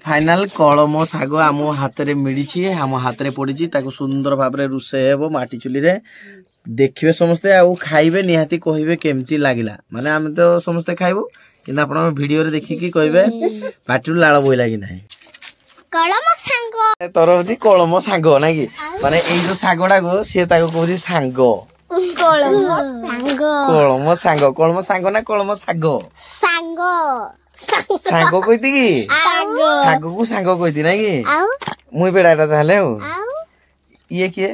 final कलम शाग आम हाथ में मिली आम हाथ में पड़ी सुंदर भाव में रोषे हे माटी चुली रे देखिए समस्ते आउ खाइबे निहाती कहिबे केमती लागिला माने आम तो समस्ते खाइबो कि आप वीडियो रे देखिकी कहिबे पाटी लाल बोइला कि नहीं कलम सांग तोर होची कलम सांग ना कि माने एई जो सागडा को से ताको कहूची सांग कलम सांग ना कलम साग सांग सांग कहती कि साग को सांग कहती ना कि मुई बेड़ाटा ताले ये किए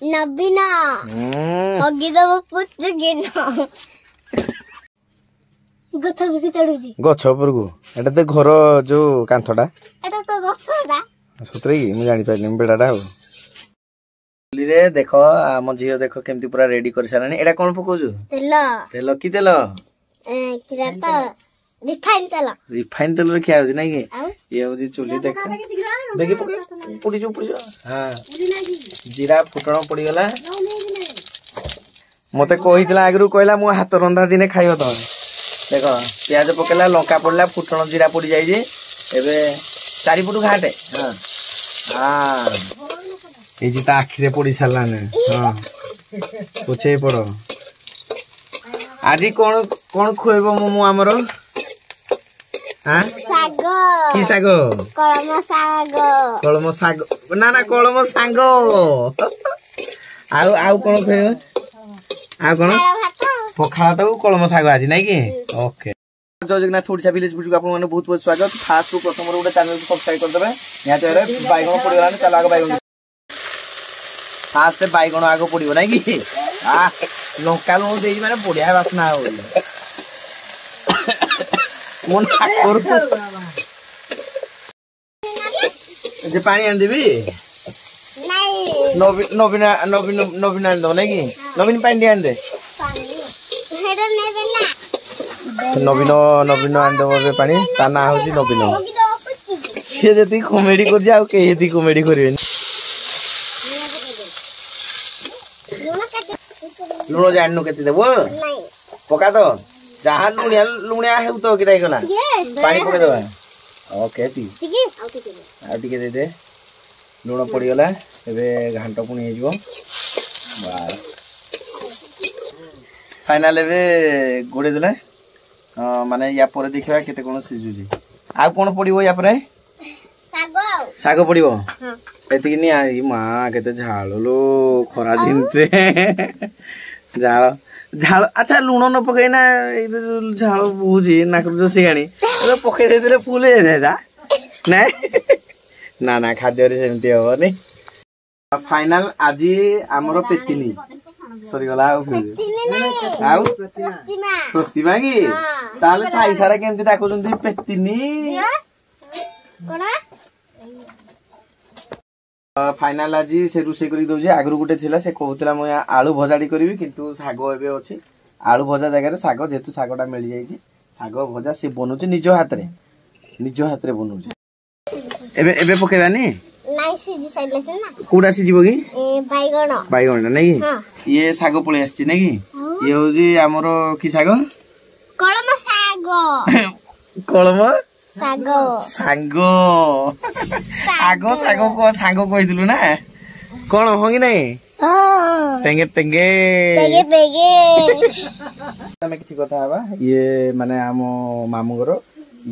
नबीन हगिदब पुचगिन गछ ऊपर को एटा तो घर जो कांथटा एटा तो गछटा सतरे कि मु जानि पाइली बेड़ाटा हो रे देखो आम झियो देखो केमती पूरा रेडी कर सारानी एटा कोन पकोजु तेल तेल की तेल किरा तो रिफाइन तेल रखिया हो नै कि ये हो चुली देख बेगी पके पुडी जो हां जीरा फुटण पड़ी गला मते कहितला आगरु कहला मु हाथ रंधा दिने खाइयो त देखो प्याज पकेला लंका पड़ला फुटण जीरा पड़ी जाई जे एबे चारि फुट घाटे हां हां ए जी ता आखिरे पड़ी सारला ने हां पुछे पड़ो आजी कोन कोन खुएबो मु हमरो हां साग की साग कलम साग ना ना कलम सांग आउ कोन खुएबो आ कोन पखाला तो कलम साग आज नहीं कि ओके जय जगन्नाथ ओडिशा विलेज वीडियो आपन माने बहुत बहुत स्वागत फास्ट को प्रथम रो चैनल को सब्सक्राइब कर देबे या तो रे बाइगण पड़ी गलाने चल आगे बाइगण फास्ट बाइगण आगे पड़िबो नहीं कि आ लंका लुण देई माने बढ़िया वासना हो मन ठाकुर जे पानी आन देबी नहीं नवीन आन दो नहीं कि नवीन पानी आन दे नवीन आंदे पानी ता ना होची नवीन से जति कॉमेडी कर जाओ के यदि कॉमेडी करिवे लुण जाननु केते देबो नहीं पका दो जहां लुणिया हेउ तो किराई गला पानी पके देबा ओके ती आ टिके दे दे लुण पड़ी गला एबे घांट पुनी हे जिवो बस फाइनल एबे गोडे देला माने या पर देखिबा केते कोन सिजुजी आ कोन पड़िबो या पर साग पड़िबो हां एति नि आई मां केते झालो लो खरा दिन रे झाल अच्छा लुण न पके ना झाल बुझी ना जो सिगाणी तो पके देले फुल हे देदा नहीं ना ना खाद्य रे सेमती हो नै फाइनल आज हमरो पेतिनी सरी गला आउ प्रतिमा की ताले साई सारा केमती डाकुचंती पेतिनी कोना फाइनल आज से रुसे करी दउजे आगरु गुटे थिला से कहउतला म आलू भजाडी करबी किंतु साग एबे अछि आलू भजा जगह रे साग जेतु सागटा मिल जाई छी साग भजा से बनउचे निज हाथ रे बनउचे एबे पकेबानी नहीं सीजी साइले से ना कोडा सीजीबो की बाइगण नै कि ये साग पळे आछि नै कि ये होजी हमरो की साग कलम साग साग आगो साग को सांग कहिदलु ना कोन हो कि नै तेंगे तेंगे तमे किछि कथा हबा ये माने हम मामू घर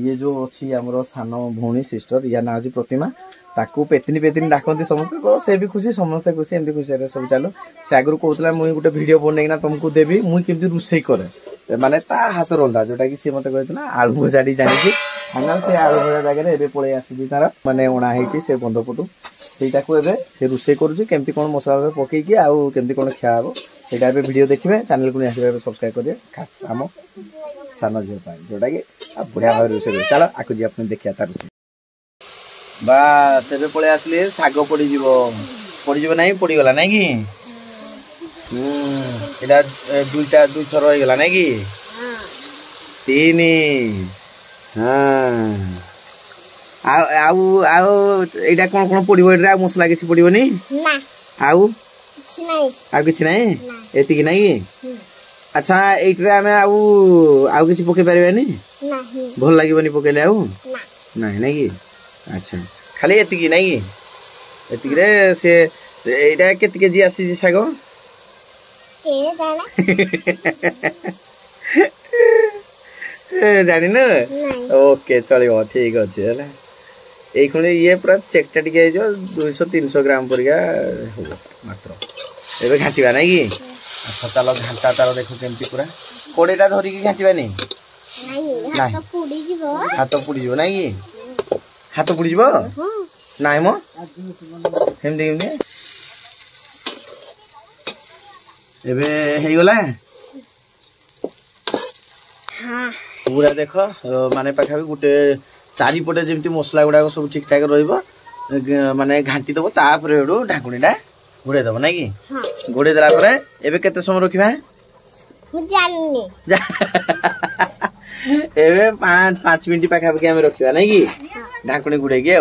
ये जो अछि हमरो सानो भौणी सिस्टर या ना अछि प्रतिमा ताकू पेतिनी डाकती समस्ते तो से भी खुशी समस्ते खुशी एमती खुशी रे सब चलो से आगु कहूला मुई गोटे वीडियो बनेना तुमको देबी मुई केमती रुसई करे माने ता हाथ रंधा जोटा कि से मते कहैतना आलू भजाडी जानि फाइनल से आलू भजा जगह रे एबे पळे आसी तार माने ओणा हेची से बंद पटु सेटा को एबे से रुसई करूची केमती कोन मसाला पकई कि आउ केमती कोन खिया हबो सेटा एबे वीडियो देखिबे चैनल को आसीबे सब्सक्राइब करिए खास आम सानो जे पाई जोटा कि बढ़िया भाव रुसई चलो आकु जी आपन देखिया तार बस एबे पळे आसले साग पड़ी जीवो नहीं पड़ी गला नहीं कि एटा दुईटा दुई थर हो गला नहीं कि तीन हां आउ आउ एटा कोन कोन पड़िबो एटा मसला किछि पड़िबोनी ना आउ किछि नहीं आ किछि नहीं एति कि नहीं अच्छा एटरा हमें आउ किछि पके परबेनी नहीं भल लागिबोनी पकेले आउ ना ନାଇଁ ନାଇଁ କି ଆଚ୍ଛା ଖାଲି ଏତିକି ନାଇଁ କି ଏତିକିରେ ସେ ଏଇଟା କେତେ କେଜି ଆସିଛି ଶାଗ କେ ଜାଣେ ଜାଣିନ ନାଇଁ ଓକେ ଚଳିବ ଠିକ ଅଛି ହେଲା ଏଇ ଖୁଣି ଇଏ ପୁରା ଚେକଟା ଟିକେ ହେଇଯିବ 200-300 ଗ୍ରାମ ପରିକା ହବ ମାତ୍ର ଏବେ ଘାଣ୍ଟିବା ନାଇଁ କି ଆଚ୍ଛା ଚାଲ ଘାଣ୍ଟା ତାର ଦେଖୁ କେମିତି ପୁରା କୋଡେଟା ଧରିକି ଘାଣ୍ଟିବାନି ନାଇଁ ହାତ ପୁଡି ଯିବ ହାତ ପୁଡିଯିବ ନାଇଁ କି ହାତ ପୁଡିଯିବ ନାଇଁ ମ କେମିତି କେମିତି ଏବେ ହେଇଗଲା ହଁ पूरा देख माने पाखापी गोटे चारिपटे जमी मसला गुड़ाक सब ठीक ठाक माने घाटी दब तापर ढाकुणीटा घोड़े दब ना कि घोड़े देला एबे केते समय रखिबा एबे 5 मिनिट पाखापाखि आम रखा ना कि ढाकुणी घोड़े की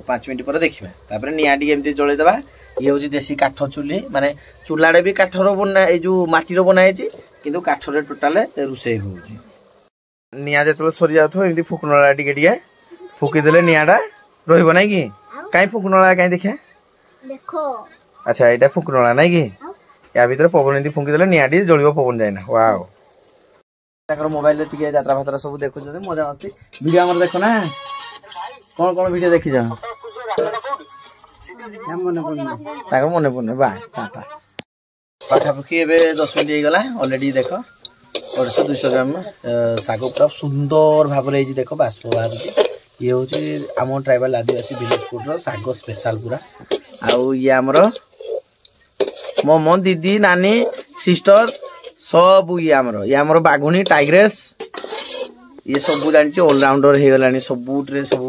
5 मिनिट पर देखा तापर निआ टी एमती जलई देबा ये हूँ देसी काठ चुली माने चूलाड़े भी काठर बना जो माटीर बनाई किंतु काठर टोटाल रोषे हो निआ जो सरी जाऊ एमती फुकनला टे फुकीदे निआटा रही ना कि कहीं फुकनला कहीं देखा देखो अच्छा यहाँ फुकनला ना कि या भर पवन एमती फुकीदे निआटी जल पवन जाए वाओ मोबाइल यात्रा फात्रा सब देखुं मजा मस्ती वीडियो आम देख ना कौन कौन वीडियो देखी मन पड़े बा पाखापाखि ए 10 मिनट होगा अलरेडी देख 150-200 ग्राम शाग पूरा सुंदर भाव देख बाष्प बाहर ये हूँ आम ट्राइबल आदिवासी विलेज फूड शाग स्पेशल पूरा आउ ये आमर मो दीदी नानी सिस्टर सब ये आमर बाघुणी टाइग्रेस ये सब जानी ऑलराउंडर हो गला सबुट्रे सब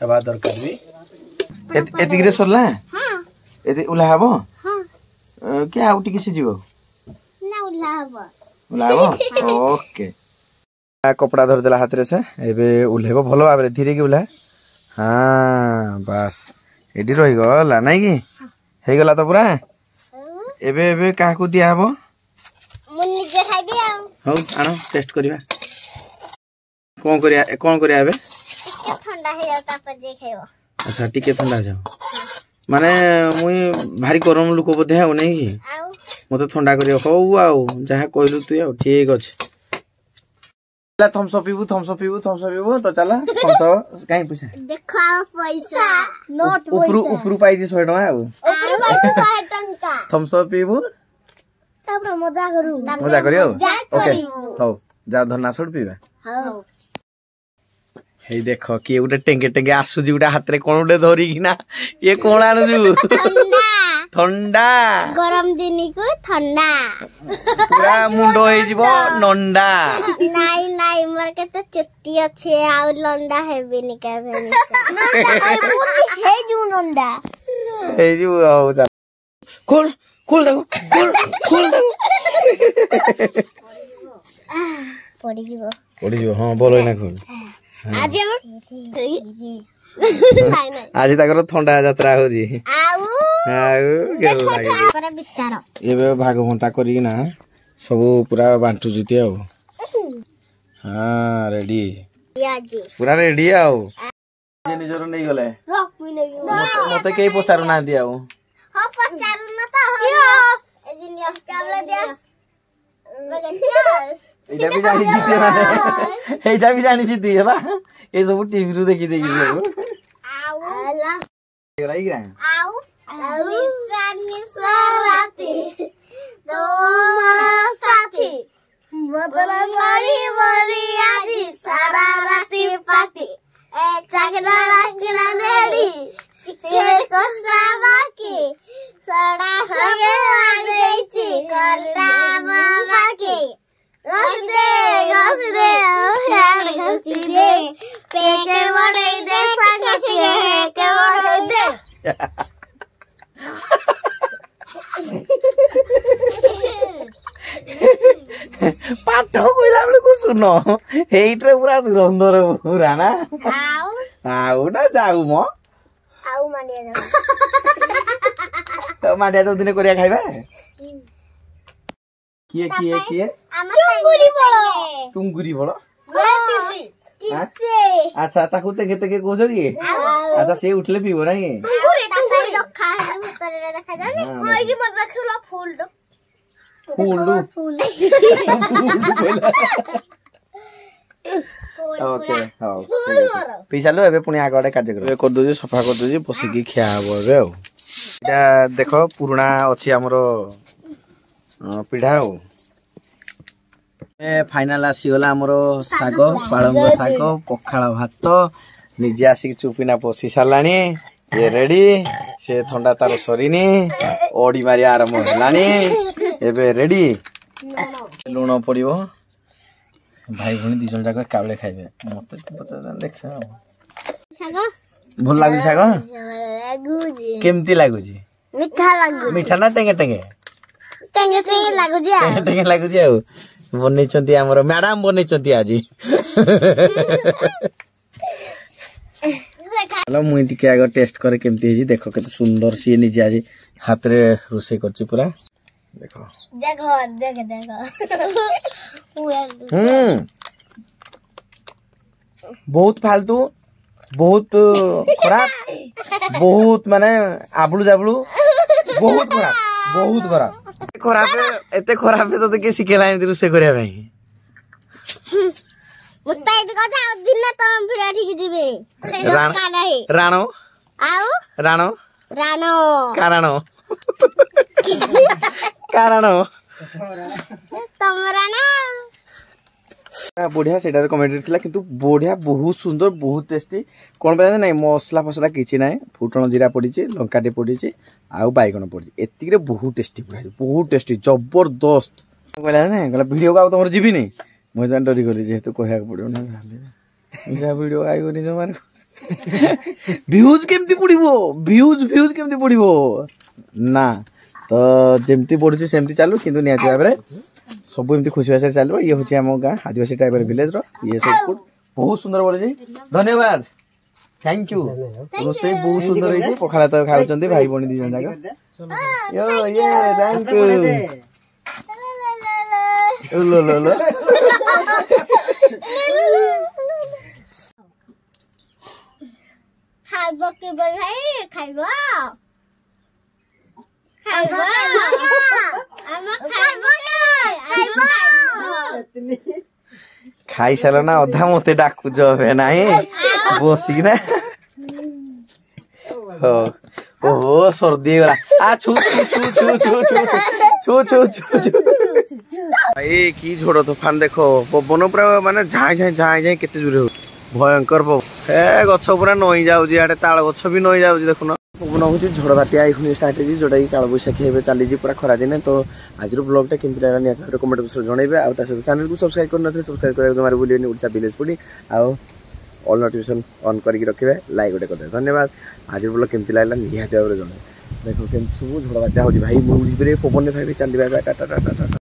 हेबा दरकार भी एतिक सरला उल्ला हम क्या आउ टिके सिजिबो ना उल्ला ओके कपड़ा धर देला हाथ रे से एबे उल्हेबो भलो भाबरे धीरे की उल्हा हां बस एडी रही गला नै कि हे गला तो पूरा एबे एबे का को दिया हबो मु निजे खाइबे आ हो आनो टेस्ट करिबा कोन करिया एबे ठंडा हे जाता पर जे खाइबो अच्छा टिके ठंडा जाओ माने मुई भारी गरम लोक बोधे हो नहीं कि मत ठंडा कर हो जहाँ कहलु तु ठीक अच्छे थम्सअप पीबू तो चल थम्सअप कहीं पैसा देखो पैसा नोट ऊपर पाई 100 टका थम्सअप पीबू मजा करू ओके हो जा धरना सोड पीबा हे देख किए गोटे टेंगे टेंगे आसुची गोटे हाथ में कौन गोटे धरिकिना ये कौन आणुचु ठंडा गरम दिन को ठंडा पूरा मुंडो हो जिवो नंडा नाई नाई मोर के तो चुट्टी अच्छे आ लंडा हेबे नि का भेनी हे जु नंडा हे जु आओ जा खोल दो पड़ी जिवो हां बोलो ना खोल आज आज तक थंडा यात्रा हो विचार ये भाग भंटा करना सब पूरा बांटू जीते हाँ रेडी पूरा रेडी आउ निजर नहीं गले मते कई पचारू ना दिया एटा भी जानी जीती माने एटा भी जानी जीती है ना ये सब टीवी रु देखी सब आला गराई ग्रा साथी तो साथी बदला मारी मारी आजी सारा राती पार्टी ए चकला रखना रेडी चिके को साबाकी सड़ा सगे आ गई करता मामा के गसदे पेके बड़े दे पेके बड़े दे पाठ कहला बेले को सुनो एइट्रे पूरा धुरंधर पूरा ना आउ ना जाऊ मो आउ मांडिया जाऊ तो मांडिया जो दिन करिया खाइबा किए टुंगुरी बड़ो टुंगुरी बड़ो चिप्स अच्छा ताकू तेगे तेगे कोछ की अच्छा से उठले पीबो ना ये टुकुरी रखा है भीतर रे देखा जानी ओइ जे मत देखला फूल दो फूल ओके हां पी चलो एबे पुनी आगडे कार्यक्रम कर दोजी सफा कर दोजी बसिकी खिया हबो एबे आ एटा देखो पुराना अछि हमरो पिढा हो ए फाइनल आसी गला हमरो साग पालंग साग पखाळ भात निजे आसी चुपिना पोसी सालानी ये रेडी से ठंडा तार सरीनी ओडी मारी आरंभ हलानी एबे रेडी लूण पड़िबो भाई भणी दिजन जाक काबले खाइबे मते पता देखा साग भल लागु साग लागुजी केमती लागुजी मीठा ना टेंगे टेंगे लागुजी टेंगे टेंगे लागुजी आ बनै चंती हमर मैडम बनै चंती आजी हेलो मुई टिके आगे टेस्ट करे केमती हेजी देखो केते सुंदर सी निजे आज हाथ रे रोसे करची पूरा देखो बहुत फालतू बहुत खराब बहुत माने आबलू जाबलू बहुत खराब एते खराब तो के सिखेला एमती रोसे करिया भाई मुत्ता इद कथा दिन तम भिडियो ठीक दिबे राणो आउ राणो कारण तमरा ना बढ़िया सेटा कमेंट थिला किंतु बढ़िया बहुत सुंदर बहुत टेस्टी कोन बे नै मसला फसला किछि नै फुटण जीरा पडिछि लंकाटे पडिछि आउ बाइगण पडिछि एतिक रे बहुत टेस्टी जबरदस्त कहला नै कहला वीडियो का तमर जीबी नै মই জান ডরি গলি যেহেতু কহিয়া পড়িব না তাহলে যা ভিডিও আইব নিজ মার ভিউজ কেমতি পড়িব না তো যেমতি পড়ুছি সেমতি চালু কিন্তু নিয়াতি ভাবে सब एमती खुशी भाषा चलो ये हूँ आम गाँ आदिवासी टाइप विलेज ये सब फूड बहुत सुंदर बोले धन्यवाद थैंक यू रोसे बहुत सुंदर है पखाड़ा तो खाऊ भाई बनी दी जाक यो ये थैंक यू लो लो लो खाइबो के भाई खाइबो खाई साल ना अधा मत डाकुच ना बसिक ना ओहो सर्दी गला छू भाई की झोड़ तूफान देखो पवन पूरा माने झाई केते जोरे भयंकर पवन ए गछ पूरा नई जाउजी आडे ताल गछ भी नई जाउजी देखुन पवन हूँ झड़ बात्या आई स्टार्ट है जोटा कि काल बैशाखी हे चली पूरा खरा दिन तो आज ब्लॉग केमती लगा निहत कमेंट बक्स जनइबे आ सहित चैनल को सब्सक्राइब करना सब्सक्राइब कर मारे बुलेनी ओडिशा विलेज फूड आउ ऑल नोटिफिकेशन ऑन करके रखिए लाइक गोटे कर धन्यवाद आज ब्लॉग केमती लगला निहत भाव जन देखो केमती सब झड़ बात्या हो भाई मुझे पवन भाई चलिए टाटा टाटा टाटा